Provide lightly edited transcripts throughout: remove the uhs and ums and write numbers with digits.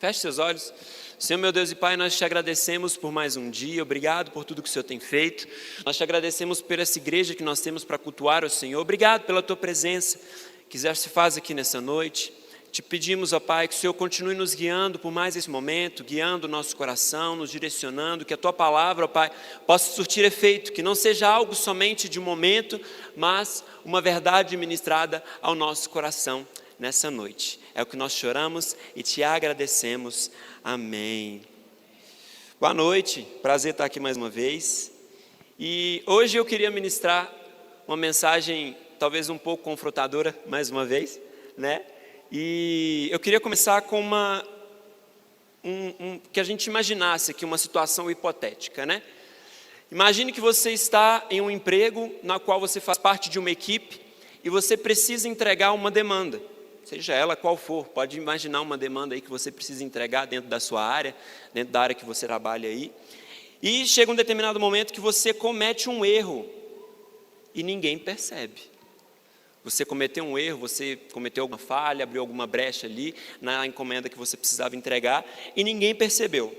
Feche seus olhos. Senhor, meu Deus e Pai, nós te agradecemos por mais um dia, obrigado por tudo que o Senhor tem feito. Nós te agradecemos por essa igreja que nós temos para cultuar o Senhor. Obrigado pela tua presença, que já se faz aqui nessa noite. Te pedimos, ó Pai, que o Senhor continue nos guiando por mais esse momento, guiando o nosso coração, nos direcionando, que a tua palavra, ó Pai, possa surtir efeito, que não seja algo somente de um momento, mas uma verdade ministrada ao nosso coração nessa noite. É o que nós choramos e te agradecemos. Amém. Boa noite, prazer estar aqui mais uma vez. E hoje eu queria ministrar uma mensagem talvez um pouco confrontadora, mais uma vez, né? E eu queria começar com que a gente imaginasse aqui uma situação hipotética, né? Imagine que você está em um emprego na qual você faz parte de uma equipe e você precisa entregar uma demanda, seja ela qual for. Pode imaginar uma demanda aí que você precisa entregar dentro da sua área, dentro da área que você trabalha aí. E chega um determinado momento que você comete um erro e ninguém percebe. Você cometeu um erro, você cometeu alguma falha, abriu alguma brecha ali na encomenda que você precisava entregar e ninguém percebeu.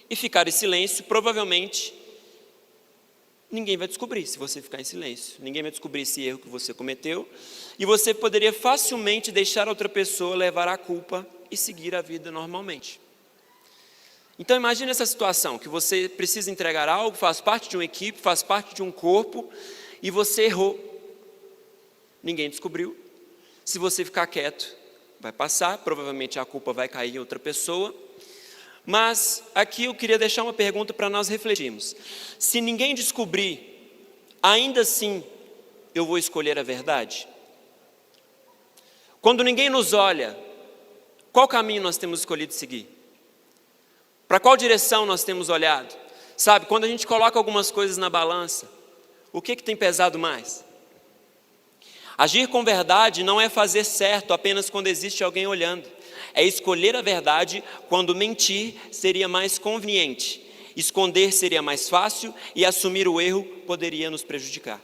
E ficar em silêncio, provavelmente, ninguém vai descobrir se você ficar em silêncio. Ninguém vai descobrir esse erro que você cometeu. E você poderia facilmente deixar outra pessoa levar a culpa e seguir a vida normalmente. Então imagine essa situação, que você precisa entregar algo, faz parte de uma equipe, faz parte de um corpo e você errou. Ninguém descobriu. Se você ficar quieto, vai passar, provavelmente a culpa vai cair em outra pessoa. Mas aqui eu queria deixar uma pergunta para nós refletirmos. Se ninguém descobrir, ainda assim eu vou escolher a verdade? Quando ninguém nos olha, qual caminho nós temos escolhido seguir? Para qual direção nós temos olhado? Sabe, quando a gente coloca algumas coisas na balança, o que tem pesado mais? Agir com verdade não é fazer certo apenas quando existe alguém olhando. É escolher a verdade quando mentir seria mais conveniente, esconder seria mais fácil e assumir o erro poderia nos prejudicar.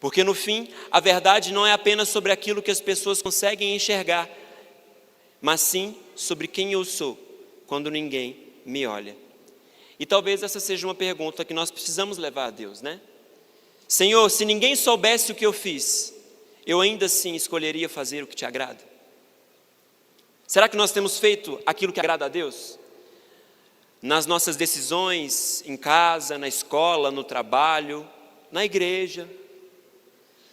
Porque no fim, a verdade não é apenas sobre aquilo que as pessoas conseguem enxergar, mas sim sobre quem eu sou quando ninguém me olha. E talvez essa seja uma pergunta que nós precisamos levar a Deus, né? Senhor, se ninguém soubesse o que eu fiz, eu ainda assim escolheria fazer o que te agrada? Será que nós temos feito aquilo que agrada a Deus? Nas nossas decisões, em casa, na escola, no trabalho, na igreja.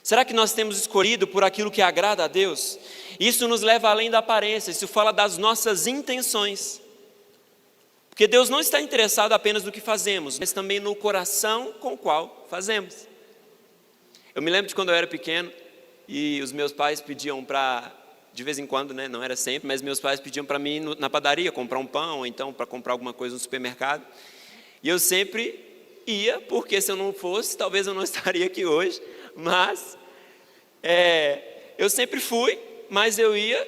Será que nós temos escolhido por aquilo que agrada a Deus? Isso nos leva além da aparência, isso fala das nossas intenções. Porque Deus não está interessado apenas no que fazemos, mas também no coração com o qual fazemos. Eu me lembro de quando eu era pequeno, e os meus pais pediam para, de vez em quando, né, não era sempre, mas meus pais pediam para mim ir na padaria comprar um pão, ou então para comprar alguma coisa no supermercado. E eu sempre ia, porque se eu não fosse, talvez eu não estaria aqui hoje, mas eu sempre fui, mas eu ia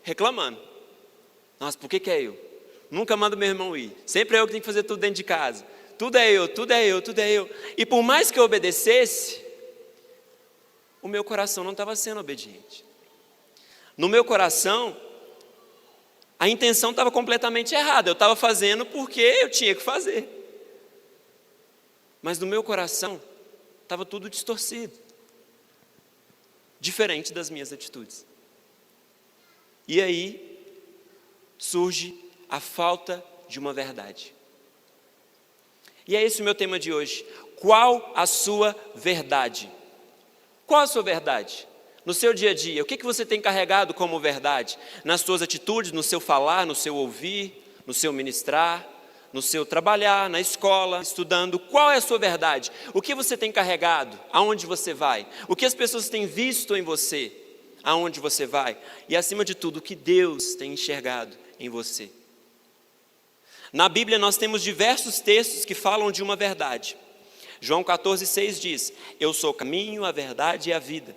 reclamando. Nossa, por que é eu? Nunca mando meu irmão ir, sempre é eu que tenho que fazer tudo dentro de casa. Tudo é eu, tudo é eu, tudo é eu. E por mais que eu obedecesse, o meu coração não estava sendo obediente. No meu coração, a intenção estava completamente errada. Eu estava fazendo porque eu tinha que fazer. Mas no meu coração, estava tudo distorcido. Diferente das minhas atitudes. E aí, surge a falta de uma verdade. E é esse o meu tema de hoje. Qual a sua verdade? Qual a sua verdade? No seu dia a dia, o que você tem carregado como verdade? Nas suas atitudes, no seu falar, no seu ouvir, no seu ministrar, no seu trabalhar, na escola, estudando. Qual é a sua verdade? O que você tem carregado? Aonde você vai? O que as pessoas têm visto em você? Aonde você vai? E acima de tudo, o que Deus tem enxergado em você? Na Bíblia nós temos diversos textos que falam de uma verdade. João 14,6 diz, eu sou o caminho, a verdade e a vida.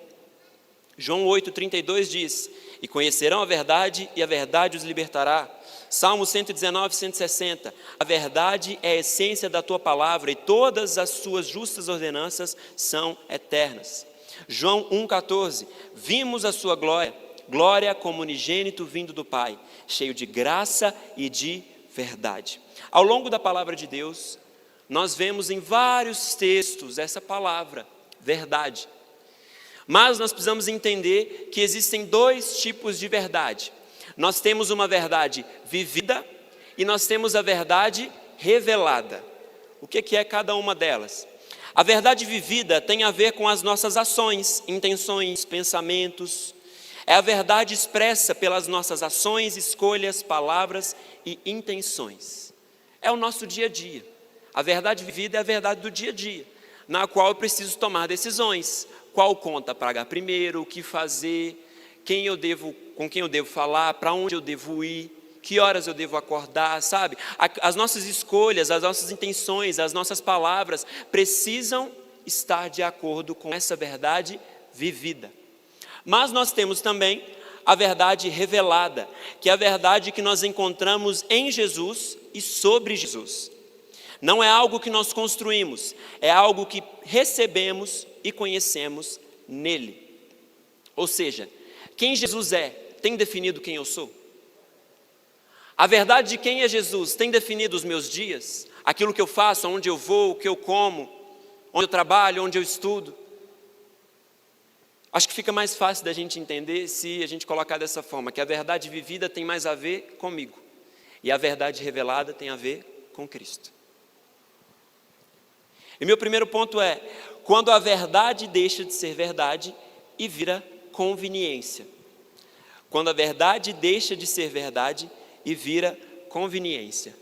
João 8,32 diz, e conhecerão a verdade e a verdade os libertará. Salmo 119, 160, a verdade é a essência da tua palavra e todas as suas justas ordenanças são eternas. João 1,14, vimos a sua glória, glória como unigênito vindo do Pai, cheio de graça e de verdade. Ao longo da palavra de Deus, nós vemos em vários textos essa palavra, verdade. Mas nós precisamos entender que existem dois tipos de verdade. Nós temos uma verdade vivida e nós temos a verdade revelada. O que é cada uma delas? A verdade vivida tem a ver com as nossas ações, intenções, pensamentos. É a verdade expressa pelas nossas ações, escolhas, palavras e intenções. É o nosso dia a dia. A verdade vivida é a verdade do dia a dia, na qual eu preciso tomar decisões. Qual conta pagar primeiro, o que fazer, com quem eu devo falar, para onde eu devo ir, que horas eu devo acordar, sabe? As nossas escolhas, as nossas intenções, as nossas palavras precisam estar de acordo com essa verdade vivida. Mas nós temos também a verdade revelada, que é a verdade que nós encontramos em Jesus e sobre Jesus. Não é algo que nós construímos, é algo que recebemos e conhecemos nele. Ou seja, quem Jesus é, tem definido quem eu sou? A verdade de quem é Jesus tem definido os meus dias, aquilo que eu faço, onde eu vou, o que eu como, onde eu trabalho, onde eu estudo. Acho que fica mais fácil da gente entender se a gente colocar dessa forma, que a verdade vivida tem mais a ver comigo, e a verdade revelada tem a ver com Cristo. E meu primeiro ponto é, quando a verdade deixa de ser verdade e vira conveniência. Quando a verdade deixa de ser verdade e vira conveniência.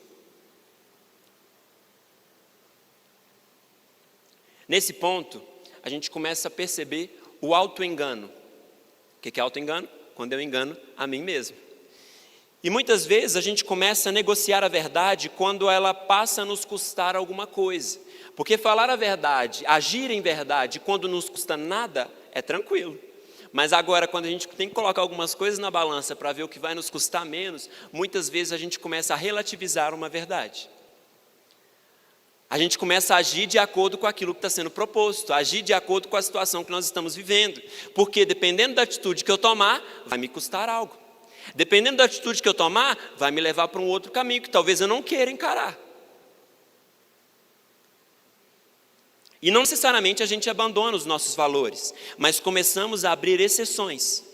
Nesse ponto, a gente começa a perceber o auto-engano. O que é auto-engano? Quando eu engano a mim mesmo. E muitas vezes a gente começa a negociar a verdade quando ela passa a nos custar alguma coisa. Porque falar a verdade, agir em verdade, quando nos custa nada, é tranquilo. Mas agora, quando a gente tem que colocar algumas coisas na balança para ver o que vai nos custar menos, muitas vezes a gente começa a relativizar uma verdade. A gente começa a agir de acordo com aquilo que está sendo proposto, a agir de acordo com a situação que nós estamos vivendo. Porque dependendo da atitude que eu tomar, vai me custar algo. Dependendo da atitude que eu tomar, vai me levar para um outro caminho que talvez eu não queira encarar. E não necessariamente a gente abandona os nossos valores, mas começamos a abrir exceções.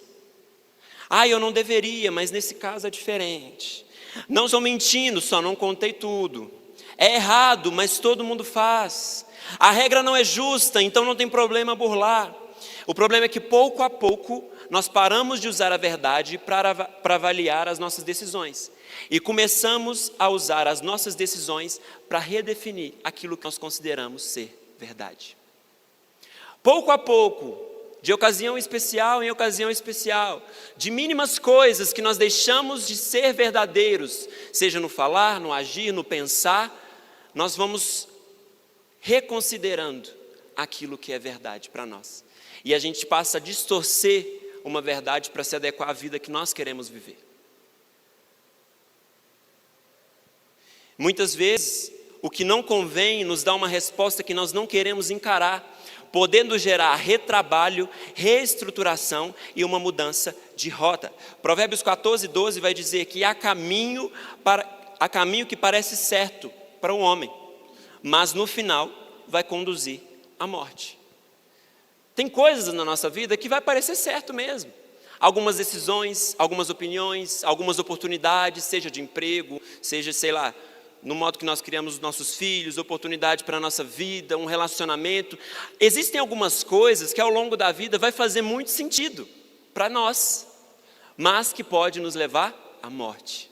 Eu não deveria, mas nesse caso é diferente. Não estou mentindo, só não contei tudo. É errado, mas todo mundo faz. A regra não é justa, então não tem problema burlar. O problema é que pouco a pouco nós paramos de usar a verdade para avaliar as nossas decisões. E começamos a usar as nossas decisões para redefinir aquilo que nós consideramos ser verdade. Pouco a pouco, de ocasião especial em ocasião especial, de mínimas coisas que nós deixamos de ser verdadeiros, seja no falar, no agir, no pensar, nós vamos reconsiderando aquilo que é verdade para nós. E a gente passa a distorcer uma verdade para se adequar à vida que nós queremos viver. Muitas vezes, o que não convém nos dá uma resposta que nós não queremos encarar, podendo gerar retrabalho, reestruturação e uma mudança de rota. Provérbios 14:12 vai dizer que há caminho que parece certo para o homem, mas no final vai conduzir à morte. Tem coisas na nossa vida que vai parecer certo mesmo. Algumas decisões, algumas opiniões, algumas oportunidades, seja de emprego, seja, no modo que nós criamos os nossos filhos, oportunidade para a nossa vida, um relacionamento. Existem algumas coisas que ao longo da vida vai fazer muito sentido para nós, mas que pode nos levar à morte.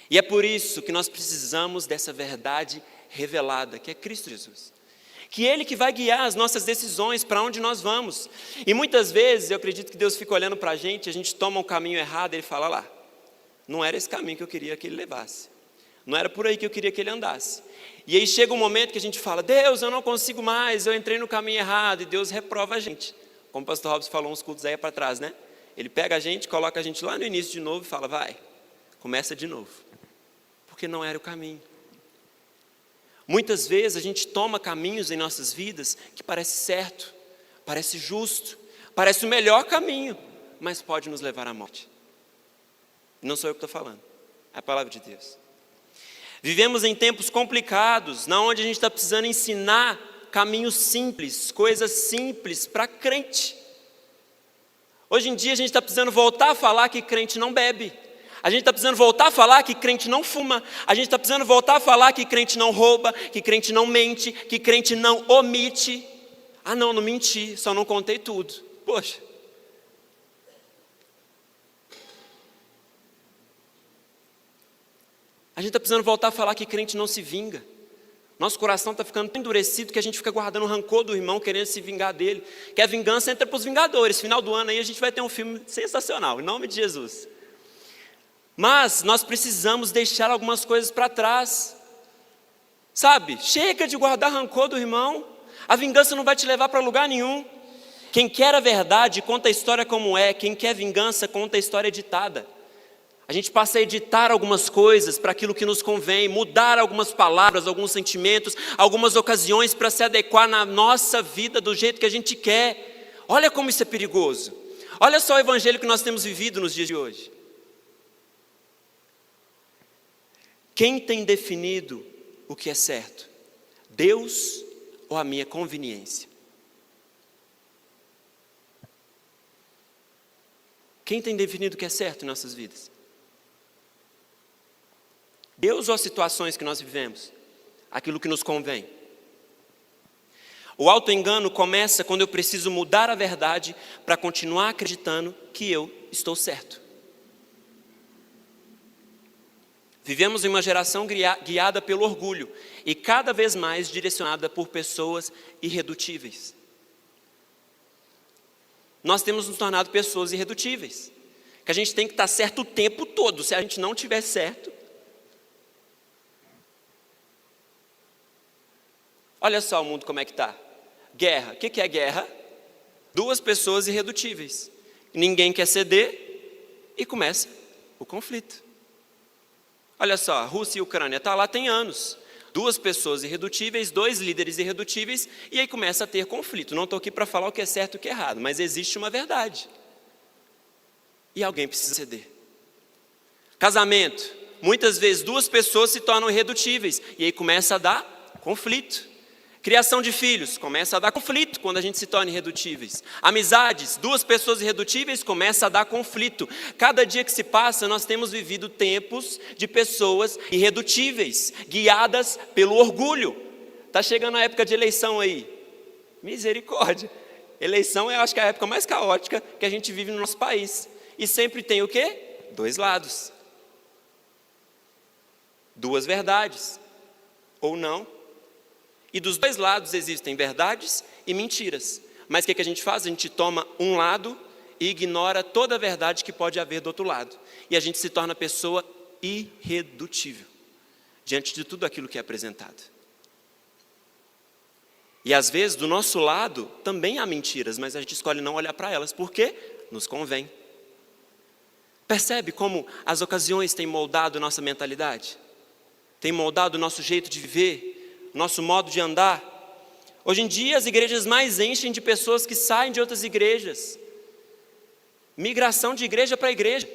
E é por isso que nós precisamos dessa verdade revelada, que é Cristo Jesus. Que Ele que vai guiar as nossas decisões, para onde nós vamos. E muitas vezes, eu acredito que Deus fica olhando para a gente toma um caminho errado, Ele fala lá, não era esse caminho que eu queria que Ele levasse. Não era por aí que eu queria que ele andasse. E aí chega um momento que a gente fala, Deus, eu não consigo mais, eu entrei no caminho errado, e Deus reprova a gente. Como o pastor Robson falou uns cultos aí para trás, né? Ele pega a gente, coloca a gente lá no início de novo e fala, vai, começa de novo. Porque não era o caminho. Muitas vezes a gente toma caminhos em nossas vidas que parece certo, parece justo, parece o melhor caminho, mas pode nos levar à morte. Não sou eu que estou falando, é a palavra de Deus. Vivemos em tempos complicados, onde a gente está precisando ensinar caminhos simples, coisas simples para crente. Hoje em dia a gente está precisando voltar a falar que crente não bebe. A gente está precisando voltar a falar que crente não fuma. A gente está precisando voltar a falar que crente não rouba, que crente não mente, que crente não omite. Ah não menti, só não contei tudo. Poxa. A gente está precisando voltar a falar que crente não se vinga. Nosso coração está ficando tão endurecido que a gente fica guardando o rancor do irmão, querendo se vingar dele. Que a vingança entra para os vingadores. Final do ano aí a gente vai ter um filme sensacional, em nome de Jesus. Mas nós precisamos deixar algumas coisas para trás. Sabe, chega de guardar rancor do irmão. A vingança não vai te levar para lugar nenhum. Quem quer a verdade conta a história como é. Quem quer vingança conta a história editada. A gente passa a editar algumas coisas para aquilo que nos convém, mudar algumas palavras, alguns sentimentos, algumas ocasiões para se adequar na nossa vida do jeito que a gente quer. Olha como isso é perigoso. Olha só o evangelho que nós temos vivido nos dias de hoje. Quem tem definido o que é certo? Deus ou a minha conveniência? Quem tem definido o que é certo em nossas vidas? Deus ou as situações que nós vivemos? Aquilo que nos convém? O auto-engano começa quando eu preciso mudar a verdade para continuar acreditando que eu estou certo. Vivemos em uma geração guiada pelo orgulho e cada vez mais direcionada por pessoas irredutíveis. Nós temos nos tornado pessoas irredutíveis, que a gente tem que estar certo o tempo todo. Se a gente não estiver certo, olha só o mundo como é que está. Guerra, o que é guerra? Duas pessoas irredutíveis, ninguém quer ceder e começa o conflito. Olha só, Rússia e Ucrânia está lá tem anos. Duas pessoas irredutíveis, dois líderes irredutíveis, e aí começa a ter conflito. Não estou aqui para falar o que é certo e o que é errado, mas existe uma verdade. E alguém precisa ceder. Casamento, muitas vezes duas pessoas se tornam irredutíveis, e aí começa a dar conflito. Criação de filhos, começa a dar conflito quando a gente se torna irredutíveis. Amizades, duas pessoas irredutíveis, começa a dar conflito. Cada dia que se passa, nós temos vivido tempos de pessoas irredutíveis, guiadas pelo orgulho. Está chegando a época de eleição aí. Misericórdia. Eleição eu acho que é a época mais caótica que a gente vive no nosso país. E sempre tem o quê? Dois lados. Duas verdades. Ou não. E dos dois lados existem verdades e mentiras. Mas o que a gente faz? A gente toma um lado e ignora toda a verdade que pode haver do outro lado. E a gente se torna pessoa irredutível diante de tudo aquilo que é apresentado. E às vezes do nosso lado também há mentiras, mas a gente escolhe não olhar para elas. Por quê? Nos convém. Percebe como as ocasiões têm moldado nossa mentalidade? Tem moldado o nosso jeito de viver? Nosso modo de andar. Hoje em dia as igrejas mais enchem de pessoas que saem de outras igrejas. Migração de igreja para igreja.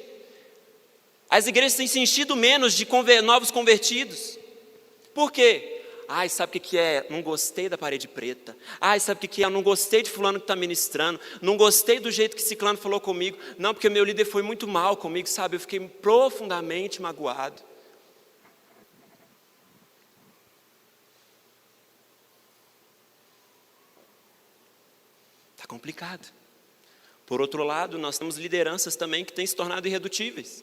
As igrejas têm se enchido menos de novos convertidos. Por quê? Ai, sabe o que é? Não gostei da parede preta. Ai, sabe o que é? Não gostei de fulano que está ministrando. Não gostei do jeito que ciclano falou comigo. Não, porque meu líder foi muito mal comigo, sabe? Eu fiquei profundamente magoado. Está complicado. Por outro lado, nós temos lideranças também que têm se tornado irredutíveis.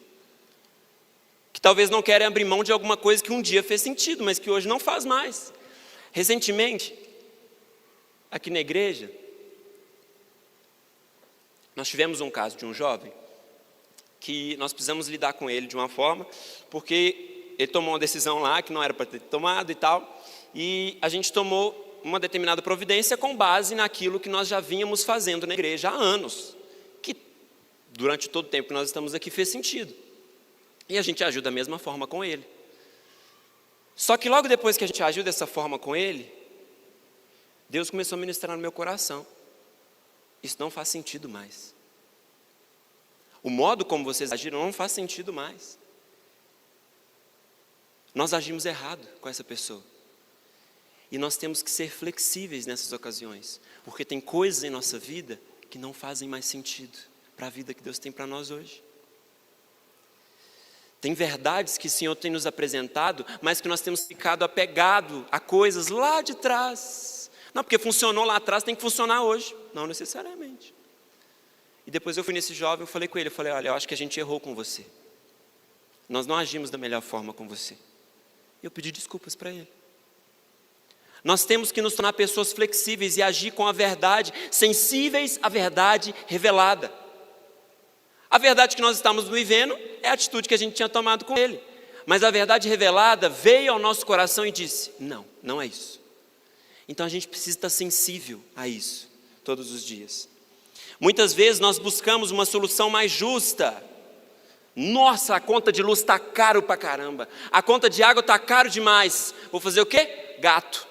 Que talvez não querem abrir mão de alguma coisa que um dia fez sentido, mas que hoje não faz mais. Recentemente, aqui na igreja, nós tivemos um caso de um jovem que nós precisamos lidar com ele de uma forma, porque ele tomou uma decisão lá que não era para ter tomado e tal, e a gente tomou uma determinada providência com base naquilo que nós já vínhamos fazendo na igreja há anos, que durante todo o tempo que nós estamos aqui fez sentido. E a gente agiu da mesma forma com ele. Só que logo depois que a gente agiu dessa forma com ele, Deus começou a ministrar no meu coração. Isso não faz sentido mais. O modo como vocês agiram não faz sentido mais. Nós agimos errado com essa pessoa. E nós temos que ser flexíveis nessas ocasiões, porque tem coisas em nossa vida que não fazem mais sentido para a vida que Deus tem para nós hoje. Tem verdades que o Senhor tem nos apresentado, mas que nós temos ficado apegado a coisas lá de trás. Não, porque funcionou lá atrás, tem que funcionar hoje. Não necessariamente. E depois eu fui nesse jovem, eu falei com ele, olha, eu acho que a gente errou com você. Nós não agimos da melhor forma com você. E eu pedi desculpas para ele. Nós temos que nos tornar pessoas flexíveis e agir com a verdade, sensíveis à verdade revelada. A verdade que nós estamos vivendo é a atitude que a gente tinha tomado com ele. Mas a verdade revelada veio ao nosso coração e disse, não, não é isso. Então a gente precisa estar sensível a isso, todos os dias. Muitas vezes nós buscamos uma solução mais justa. Nossa, a conta de luz está caro pra caramba. A conta de água está caro demais. Vou fazer o quê? Gato.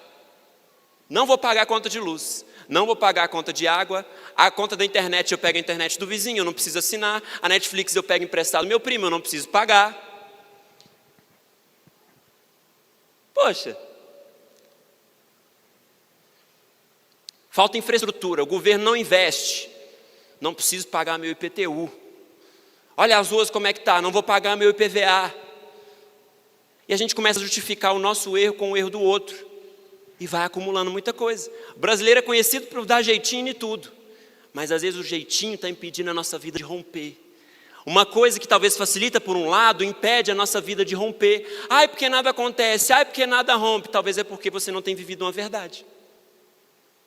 Não vou pagar a conta de luz. Não vou pagar a conta de água. A conta da internet eu pego a internet do vizinho, eu não preciso assinar. A Netflix eu pego emprestado do meu primo, eu não preciso pagar. Poxa. Falta infraestrutura, o governo não investe. Não preciso pagar meu IPTU. Olha as ruas como é que está, não vou pagar meu IPVA. E a gente começa a justificar o nosso erro com o erro do outro. E vai acumulando muita coisa. O brasileiro é conhecido por dar jeitinho em tudo. Mas às vezes o jeitinho está impedindo a nossa vida de romper. Uma coisa que talvez facilita por um lado, impede a nossa vida de romper. Ai, porque nada acontece, ai, porque nada rompe. Talvez é porque você não tem vivido uma verdade.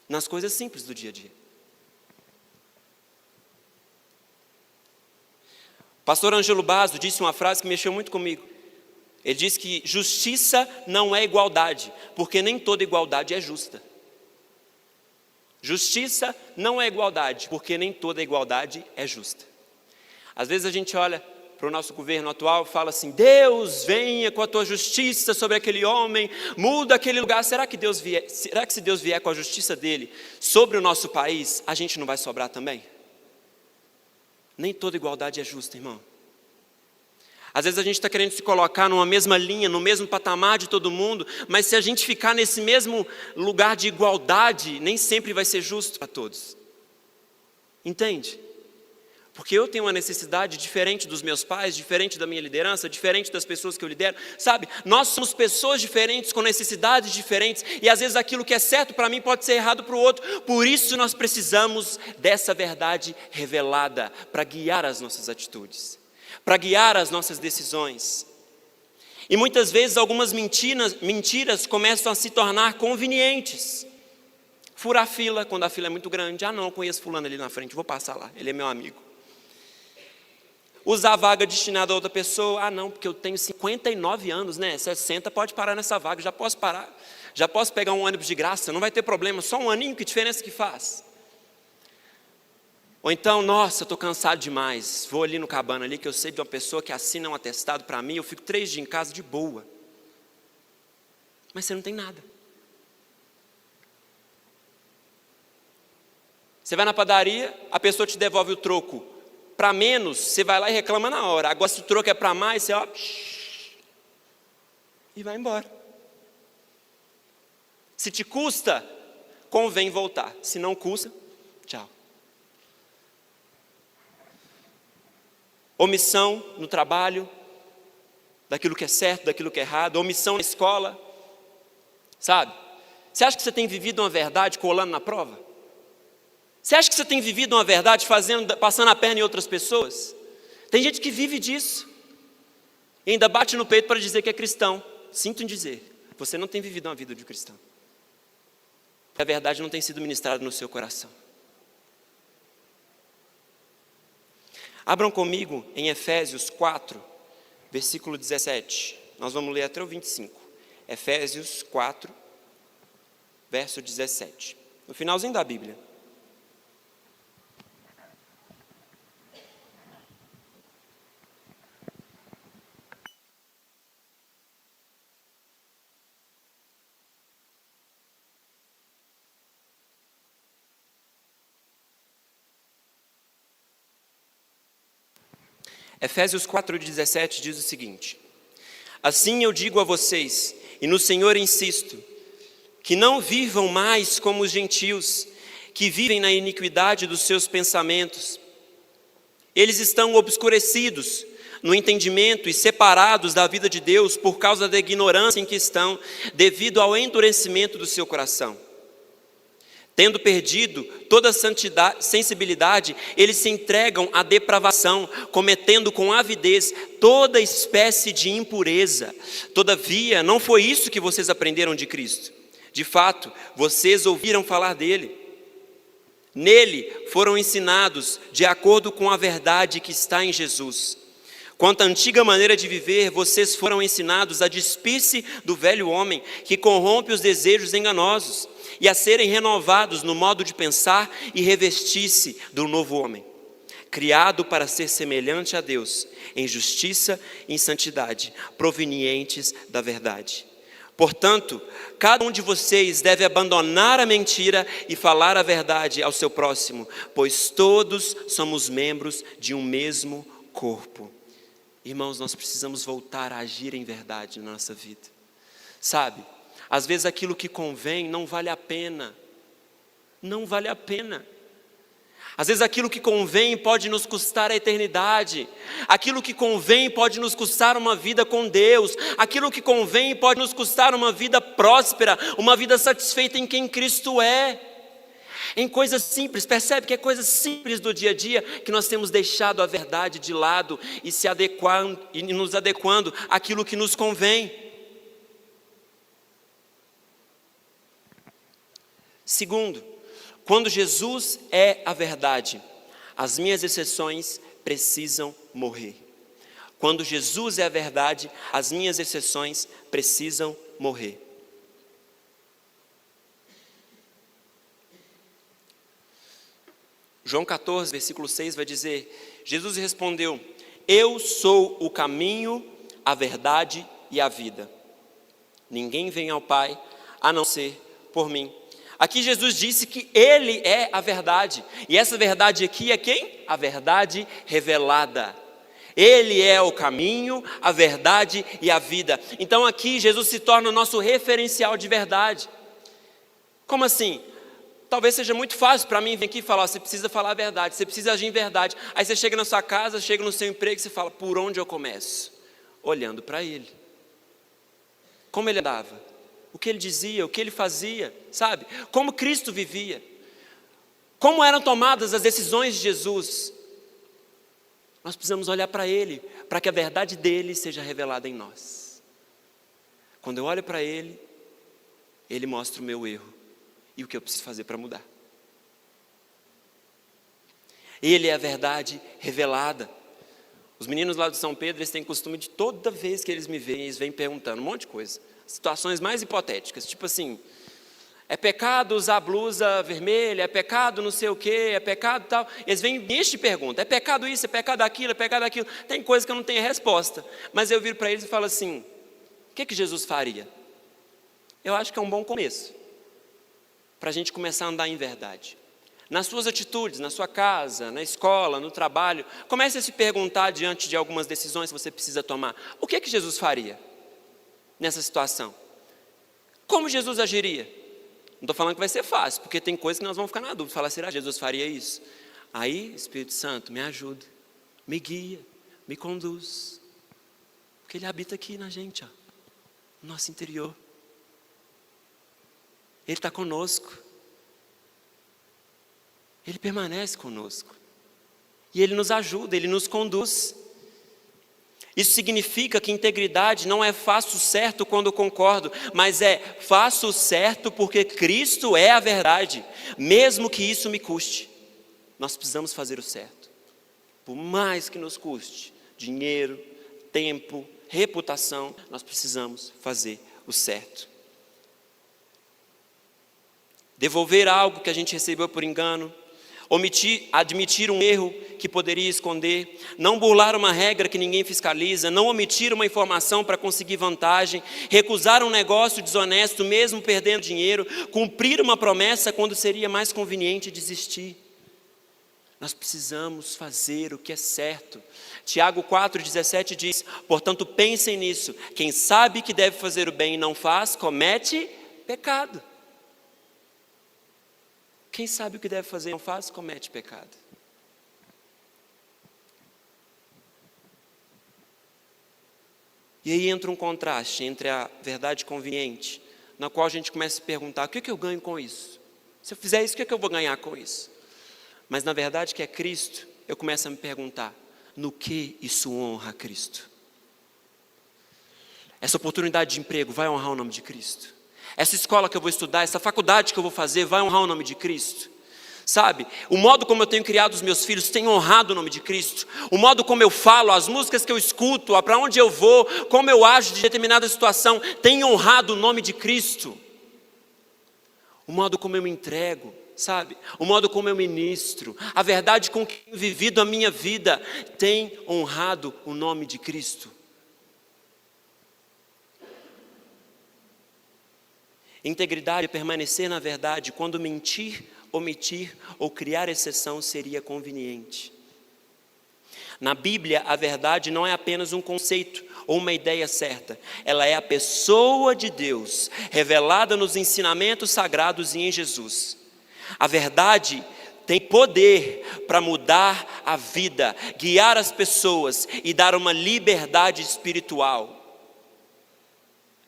Nas coisas simples do dia a dia. Pastor Ângelo Basso disse uma frase que mexeu muito comigo. Ele diz que justiça não é igualdade, porque nem toda igualdade é justa. Justiça não é igualdade, porque nem toda igualdade é justa. Às vezes a gente olha para o nosso governo atual e fala assim, Deus, venha com a tua justiça sobre aquele homem, muda aquele lugar. Será que se Deus vier com a justiça dele sobre o nosso país, a gente não vai sobrar também? Nem toda igualdade é justa, irmão. Às vezes a gente está querendo se colocar numa mesma linha, no mesmo patamar de todo mundo, mas se a gente ficar nesse mesmo lugar de igualdade, nem sempre vai ser justo para todos. Entende? Porque eu tenho uma necessidade diferente dos meus pais, diferente da minha liderança, diferente das pessoas que eu lidero. Sabe, nós somos pessoas diferentes, com necessidades diferentes, e às vezes aquilo que é certo para mim pode ser errado para o outro. Por isso nós precisamos dessa verdade revelada para guiar as nossas atitudes, para guiar as nossas decisões. E muitas vezes algumas mentiras começam a se tornar convenientes. Furar fila, quando a fila é muito grande. Ah não, conheço fulano ali na frente, vou passar lá, ele é meu amigo. Usar a vaga destinada a outra pessoa. Ah não, porque eu tenho 59 anos, né? 60 pode parar nessa vaga, já posso parar. Já posso pegar um ônibus de graça, não vai ter problema, só um aninho, que diferença que faz? Ou então, nossa, estou cansado demais, vou ali no Cabana ali, que eu sei de uma pessoa que assina um atestado para mim, eu fico 3 dias em casa de boa. Mas você não tem nada. Você vai na padaria, a pessoa te devolve o troco para menos, você vai lá e reclama na hora. Agora se o troco é para mais, você ó, e vai embora. Se te custa, convém voltar. Se não custa, tchau. Omissão no trabalho, daquilo que é certo, daquilo que é errado, omissão na escola, sabe? Você acha que você tem vivido uma verdade colando na prova? Você acha que você tem vivido uma verdade passando a perna em outras pessoas? Tem gente que vive disso, e ainda bate no peito para dizer que é cristão. Sinto em dizer, você não tem vivido uma vida de cristão. A verdade não tem sido ministrada no seu coração. Abram comigo em Efésios 4, versículo 17. Nós vamos ler até o 25. Efésios 4, verso 17. No finalzinho da Bíblia. Efésios 4,17 diz o seguinte: assim eu digo a vocês, e no Senhor insisto, que não vivam mais como os gentios, que vivem na iniquidade dos seus pensamentos. Eles estão obscurecidos no entendimento e separados da vida de Deus por causa da ignorância em que estão, devido ao endurecimento do seu coração. Tendo perdido toda a sensibilidade, eles se entregam à depravação, cometendo com avidez toda espécie de impureza. Todavia, não foi isso que vocês aprenderam de Cristo. De fato, vocês ouviram falar dele. Nele foram ensinados de acordo com a verdade que está em Jesus. Quanto à antiga maneira de viver, vocês foram ensinados a despir-se do velho homem, que corrompe os desejos enganosos, e a serem renovados no modo de pensar e revestir-se do novo homem, criado para ser semelhante a Deus, em justiça e em santidade, provenientes da verdade. Portanto, cada um de vocês deve abandonar a mentira e falar a verdade ao seu próximo, pois todos somos membros de um mesmo corpo. Irmãos, nós precisamos voltar a agir em verdade na nossa vida. Sabe, às vezes aquilo que convém não vale a pena. Não vale a pena. Às vezes aquilo que convém pode nos custar a eternidade. Aquilo que convém pode nos custar uma vida com Deus. Aquilo que convém pode nos custar uma vida próspera, uma vida satisfeita em quem Cristo é. Em coisas simples, percebe que é coisas simples do dia a dia que nós temos deixado a verdade de lado e nos adequando àquilo que nos convém. Segundo, quando Jesus é a verdade, as minhas exceções precisam morrer. Quando Jesus é a verdade, as minhas exceções precisam morrer. João 14, versículo 6 vai dizer: Jesus respondeu: eu sou o caminho, a verdade e a vida. Ninguém vem ao Pai a não ser por mim. Aqui Jesus disse que Ele é a verdade. E essa verdade aqui é quem? A verdade revelada. Ele é o caminho, a verdade e a vida. Então aqui Jesus se torna o nosso referencial de verdade. Como assim? Talvez seja muito fácil para mim vir aqui e falar: você precisa falar a verdade, você precisa agir em verdade. Aí você chega na sua casa, chega no seu emprego e você fala: por onde eu começo? Olhando para Ele. Como Ele andava, o que Ele dizia, o que Ele fazia, sabe? Como Cristo vivia, como eram tomadas as decisões de Jesus. Nós precisamos olhar para Ele, para que a verdade dEle seja revelada em nós. Quando eu olho para Ele, Ele mostra o meu erro e o que eu preciso fazer para mudar. Ele é a verdade revelada. Os meninos lá do São Pedro, eles têm costume de toda vez que eles me veem, eles vêm perguntando um monte de coisa. Situações mais hipotéticas, tipo assim: é pecado usar blusa vermelha, é pecado não sei o quê, é pecado tal. Eles vêm e enchem de pergunta: é pecado isso, é pecado aquilo, é pecado aquilo. Tem coisa que eu não tenho resposta, mas eu viro para eles e falo assim: o que Jesus faria? Eu acho que é um bom começo para a gente começar a andar em verdade. Nas suas atitudes, na sua casa, na escola, no trabalho, comece a se perguntar diante de algumas decisões que você precisa tomar: o que Jesus faria nessa situação? Como Jesus agiria? Não estou falando que vai ser fácil, porque tem coisas que nós vamos ficar na dúvida, falar: será que Jesus faria isso? Aí, Espírito Santo, me ajuda, me guia, me conduz, porque Ele habita aqui na gente, ó, no nosso interior. Ele está conosco, Ele permanece conosco, e Ele nos ajuda, Ele nos conduz. Isso significa que integridade não é faço certo quando concordo, mas é faço certo porque Cristo é a verdade, mesmo que isso me custe. Nós precisamos fazer o certo, por mais que nos custe dinheiro, tempo, reputação, nós precisamos fazer o certo. Devolver algo que a gente recebeu por engano, admitir um erro que poderia esconder, não burlar uma regra que ninguém fiscaliza, não omitir uma informação para conseguir vantagem, recusar um negócio desonesto mesmo perdendo dinheiro, cumprir uma promessa quando seria mais conveniente desistir. Nós precisamos fazer o que é certo. Tiago 4,17 diz: portanto pensem nisso, quem sabe que deve fazer o bem e não faz, comete pecado. Quem sabe o que deve fazer e não faz, comete pecado. E aí entra um contraste entre a verdade conveniente, na qual a gente começa a se perguntar: o que eu ganho com isso? Se eu fizer isso, o que eu vou ganhar com isso? Mas na verdade que é Cristo, eu começo a me perguntar: no que isso honra a Cristo? Essa oportunidade de emprego vai honrar o nome de Cristo? Essa escola que eu vou estudar, essa faculdade que eu vou fazer, vai honrar o nome de Cristo? Sabe, o modo como eu tenho criado os meus filhos tem honrado o nome de Cristo. O modo como eu falo, as músicas que eu escuto, para onde eu vou, como eu ajo de determinada situação, tem honrado o nome de Cristo. O modo como eu me entrego, sabe, o modo como eu ministro, a verdade com que tenho vivido a minha vida, tem honrado o nome de Cristo. Integridade é permanecer na verdade quando mentir, omitir ou criar exceção seria conveniente. Na Bíblia, a verdade não é apenas um conceito ou uma ideia certa. Ela é a pessoa de Deus, revelada nos ensinamentos sagrados e em Jesus. A verdade tem poder para mudar a vida, guiar as pessoas e dar uma liberdade espiritual.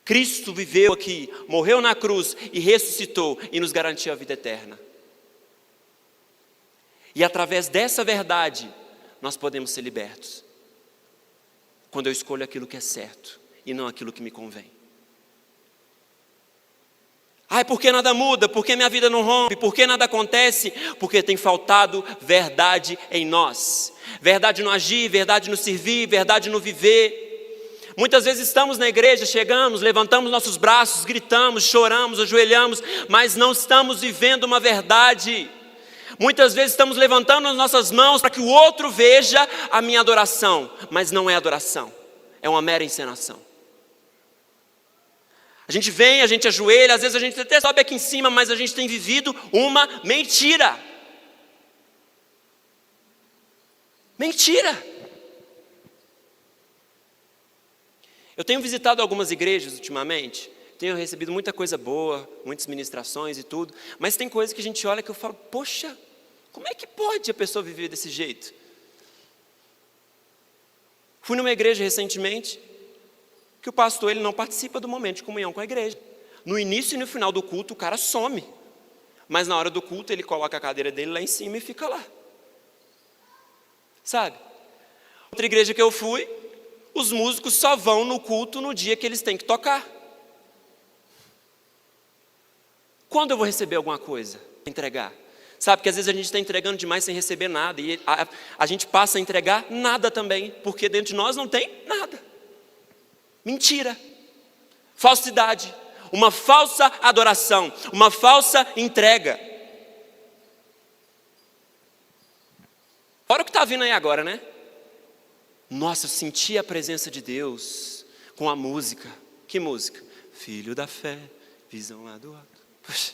Cristo viveu aqui, morreu na cruz e ressuscitou e nos garantiu a vida eterna. E através dessa verdade, nós podemos ser libertos. Quando eu escolho aquilo que é certo e não aquilo que me convém. Ai, por que nada muda? Por que minha vida não rompe? Por que nada acontece? Porque tem faltado verdade em nós. Verdade no agir, verdade no servir, verdade no viver. Muitas vezes estamos na igreja, chegamos, levantamos nossos braços, gritamos, choramos, ajoelhamos, mas não estamos vivendo uma verdade. Muitas vezes estamos levantando as nossas mãos para que o outro veja a minha adoração, mas não é adoração, é uma mera encenação. A gente vem, a gente ajoelha, às vezes a gente até sobe aqui em cima, mas a gente tem vivido uma mentira. Mentira. Eu tenho visitado algumas igrejas ultimamente, tenho recebido muita coisa boa, muitas ministrações e tudo, mas tem coisa que a gente olha que eu falo: poxa, como é que pode a pessoa viver desse jeito? Fui numa igreja recentemente, que o pastor ele não participa do momento de comunhão com a igreja. No início e no final do culto o cara some, mas na hora do culto ele coloca a cadeira dele lá em cima e fica lá. Sabe? Outra igreja que eu fui, os músicos só vão no culto no dia que eles têm que tocar. Quando eu vou receber alguma coisa? Entregar. Sabe que às vezes a gente está entregando demais sem receber nada, e a gente passa a entregar nada também, porque dentro de nós não tem nada. Mentira, falsidade, uma falsa adoração, uma falsa entrega. Olha o que está vindo aí agora, né? Nossa, eu senti a presença de Deus com a música. Que música? Filho da fé, visão lá do alto. Poxa.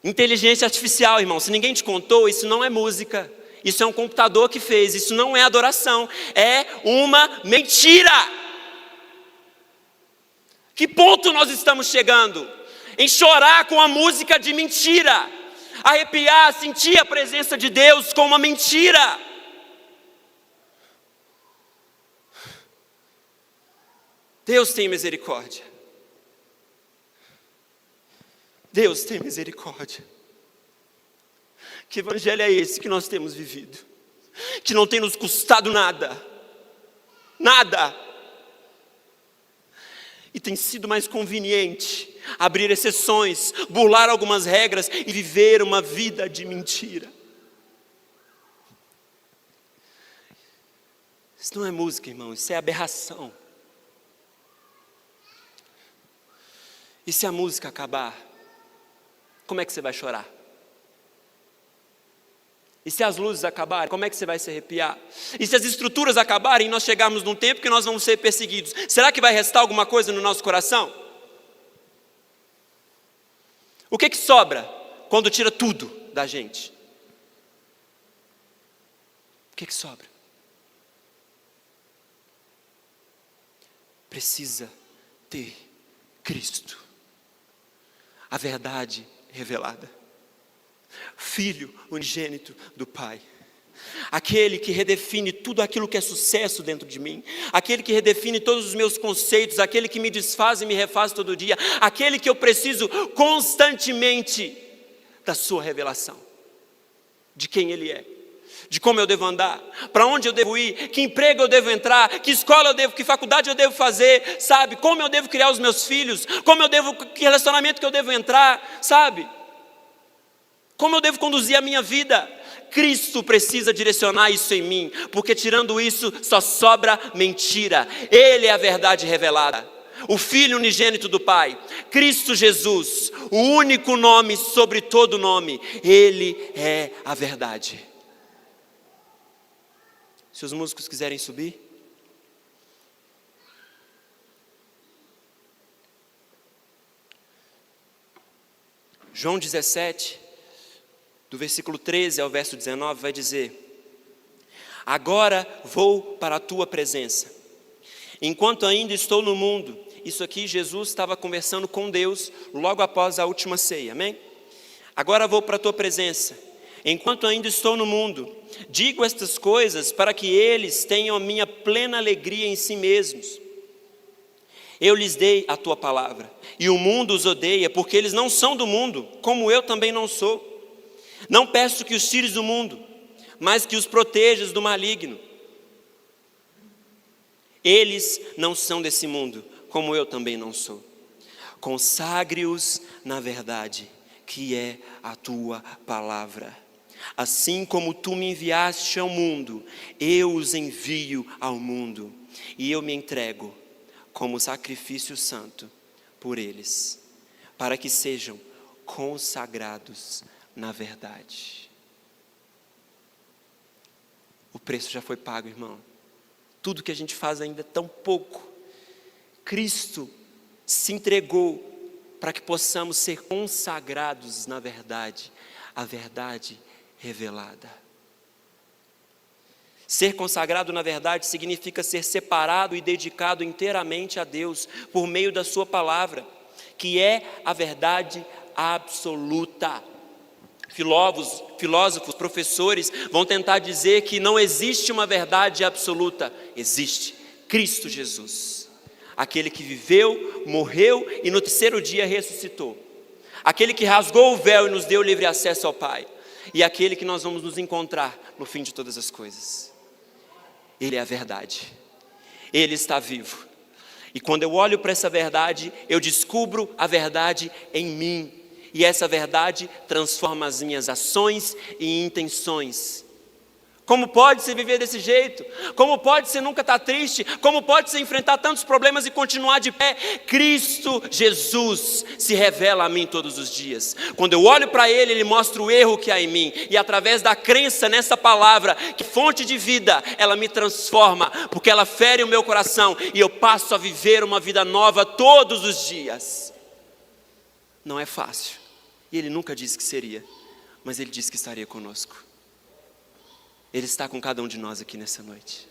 Inteligência artificial, irmão, se ninguém te contou, isso não é música. Isso é um computador que fez, isso não é adoração, é uma mentira. Que ponto nós estamos chegando? Em chorar com a música de mentira, arrepiar, sentir a presença de Deus com uma mentira. Deus tem misericórdia. Deus tem misericórdia. Que evangelho é esse que nós temos vivido? Que não tem nos custado nada. Nada. E tem sido mais conveniente abrir exceções, burlar algumas regras e viver uma vida de mentira. Isso não é música, irmão, isso é aberração. E se a música acabar, como é que você vai chorar? E se as luzes acabarem, como é que você vai se arrepiar? E se as estruturas acabarem e nós chegarmos num tempo que nós vamos ser perseguidos, será que vai restar alguma coisa no nosso coração? O que sobra quando tira tudo da gente? O que sobra? Precisa ter Cristo, a verdade revelada, Filho unigênito do Pai, aquele que redefine tudo aquilo que é sucesso dentro de mim, aquele que redefine todos os meus conceitos, aquele que me desfaz e me refaz todo dia, aquele que eu preciso constantemente da sua revelação, de quem Ele é, de como eu devo andar, para onde eu devo ir, que emprego eu devo entrar, que escola eu devo, que faculdade eu devo fazer, sabe, como eu devo criar os meus filhos, que relacionamento que eu devo entrar, sabe, como eu devo conduzir a minha vida. Cristo precisa direcionar isso em mim, porque tirando isso só sobra mentira. Ele é a verdade revelada, o Filho unigênito do Pai, Cristo Jesus, o único nome sobre todo nome. Ele é a verdade. Se os músicos quiserem subir. João 17, do versículo 13 ao verso 19, vai dizer: agora vou para a tua presença, enquanto ainda estou no mundo. Isso aqui Jesus estava conversando com Deus logo após a última ceia, amém? Agora vou para a tua presença, enquanto ainda estou no mundo, digo estas coisas para que eles tenham a minha plena alegria em si mesmos. Eu lhes dei a tua palavra, e o mundo os odeia, porque eles não são do mundo, como eu também não sou. Não peço que os tires do mundo, mas que os protejas do maligno. Eles não são desse mundo, como eu também não sou. Consagre-os na verdade, que é a tua palavra. Assim como tu me enviaste ao mundo, eu os envio ao mundo, e eu me entrego como sacrifício santo por eles, para que sejam consagrados na verdade. O preço já foi pago, irmão. Tudo que a gente faz ainda é tão pouco. Cristo se entregou para que possamos ser consagrados na verdade, a verdade revelada. Ser consagrado na verdade significa ser separado e dedicado inteiramente a Deus por meio da sua palavra, que é a verdade absoluta. Filósofos, professores vão tentar dizer que não existe uma verdade absoluta. Existe Cristo Jesus, aquele que viveu, morreu e no terceiro dia ressuscitou, aquele que rasgou o véu e nos deu livre acesso ao Pai, e aquele que nós vamos nos encontrar no fim de todas as coisas. Ele é a verdade, Ele está vivo, e quando eu olho para essa verdade, eu descubro a verdade em mim, e essa verdade transforma as minhas ações e intenções. Como pode você viver desse jeito? Como pode você nunca estar triste? Como pode você enfrentar tantos problemas e continuar de pé? Cristo Jesus se revela a mim todos os dias. Quando eu olho para Ele, Ele mostra o erro que há em mim, e através da crença nessa palavra, que fonte de vida, ela me transforma, porque ela fere o meu coração, e eu passo a viver uma vida nova todos os dias. Não é fácil, e Ele nunca disse que seria, mas Ele disse que estaria conosco. Ele está com cada um de nós aqui nessa noite.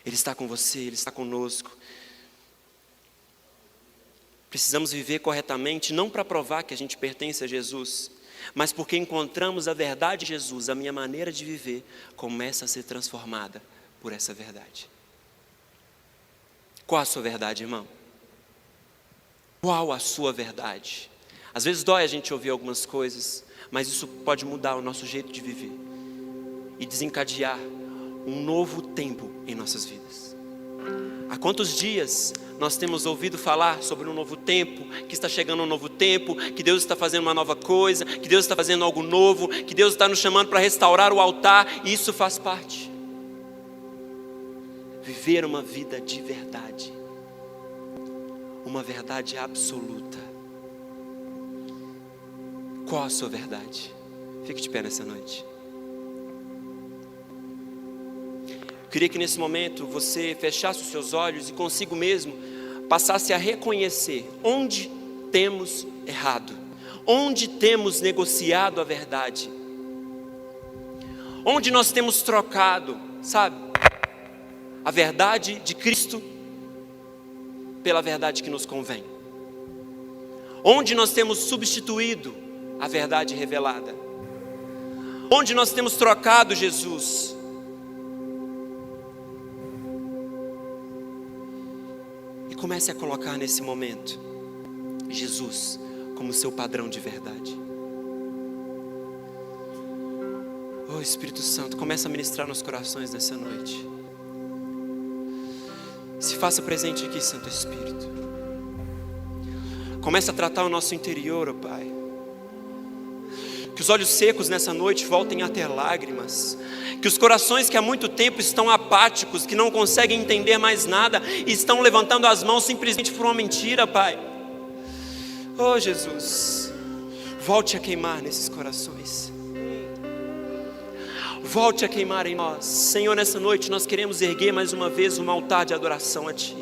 Ele está com você, Ele está conosco. Precisamos viver corretamente, não para provar que a gente pertence a Jesus, mas porque encontramos a verdade de Jesus. A minha maneira de viver começa a ser transformada por essa verdade. Qual a sua verdade, irmão? Qual a sua verdade? Às vezes dói a gente ouvir algumas coisas, mas isso pode mudar o nosso jeito de viver e desencadear um novo tempo em nossas vidas. Há quantos dias nós temos ouvido falar sobre um novo tempo, que está chegando um novo tempo, que Deus está fazendo uma nova coisa, que Deus está fazendo algo novo, que Deus está nos chamando para restaurar o altar, e isso faz parte. Viver uma vida de verdade, uma verdade absoluta. Qual a sua verdade? Fique de pé nessa noite. Eu queria que nesse momento você fechasse os seus olhos e consigo mesmo passasse a reconhecer onde temos errado, onde temos negociado a verdade, Onde nós temos trocado, sabe, a verdade de Cristo pela verdade que nos convém. Onde nós temos substituído a verdade revelada. Onde nós temos trocado Jesus. E comece a colocar nesse momento Jesus como seu padrão de verdade. Oh Espírito Santo, começa a ministrar nos corações nessa noite. Se faça presente aqui, Santo Espírito. Começa a tratar o nosso interior, ó Pai. Que os olhos secos nessa noite voltem a ter lágrimas. Que os corações que há muito tempo estão apáticos, que não conseguem entender mais nada, e estão levantando as mãos simplesmente por uma mentira, Pai. Oh Jesus, volte a queimar nesses corações. Volte a queimar em nós. Senhor, nessa noite nós queremos erguer mais uma vez um altar de adoração a Ti.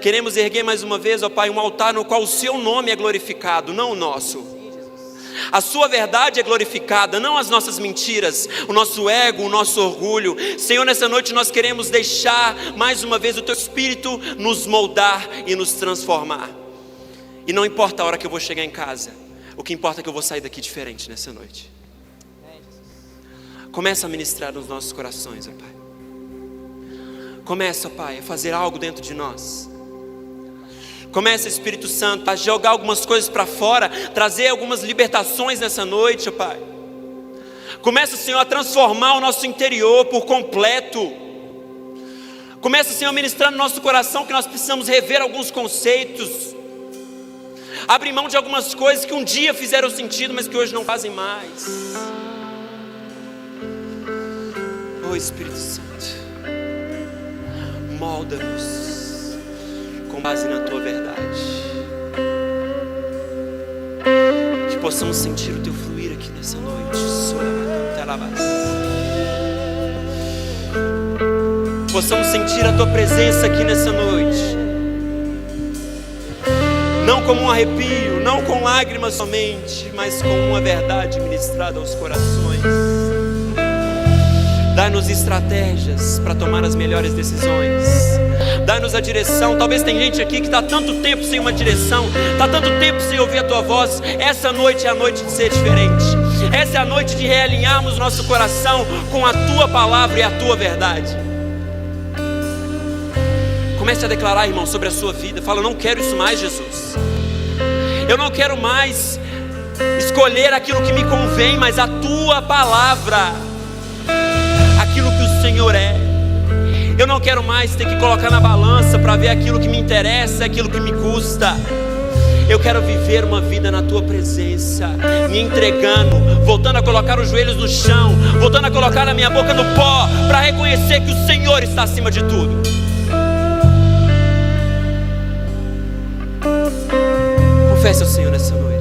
Queremos erguer mais uma vez, ó Pai, um altar no qual o Seu nome é glorificado, não o nosso. A Sua verdade é glorificada, não as nossas mentiras, o nosso ego, o nosso orgulho. Senhor, nessa noite nós queremos deixar mais uma vez o Teu Espírito nos moldar e nos transformar. E não importa a hora que eu vou chegar em casa, o que importa é que eu vou sair daqui diferente nessa noite. Começa a ministrar nos nossos corações, ó Pai. Começa, ó Pai, a fazer algo dentro de nós. Começa, Espírito Santo, a jogar algumas coisas para fora, trazer algumas libertações nessa noite, ó Pai. Começa, Senhor, a transformar o nosso interior por completo. Começa, Senhor, a ministrar no nosso coração que nós precisamos rever alguns conceitos. Abre mão de algumas coisas que um dia fizeram sentido, mas que hoje não fazem mais. Oh Espírito Santo, molda-nos com base na Tua verdade. Que possamos sentir o Teu fluir aqui nessa noite. Possamos sentir a Tua presença aqui nessa noite. Não como um arrepio, não com lágrimas somente, mas com uma verdade ministrada aos corações. Dá-nos estratégias para tomar as melhores decisões. Dá-nos a direção. Talvez tem gente aqui que está tanto tempo sem uma direção, está tanto tempo sem ouvir a Tua voz. Essa noite é a noite de ser diferente. Essa é a noite de realinharmos nosso coração com a Tua palavra e a Tua verdade. Comece a declarar, irmão, sobre a sua vida. Fala, eu não quero isso mais, Jesus. Eu não quero mais escolher aquilo que me convém, mas a Tua palavra, aquilo que o Senhor é. Eu não quero mais ter que colocar na balança para ver aquilo que me interessa, aquilo que me custa. Eu quero viver uma vida na Tua presença, me entregando, voltando a colocar os joelhos no chão, voltando a colocar a minha boca no pó, para reconhecer que o Senhor está acima de tudo. Confesse ao Senhor nessa noite.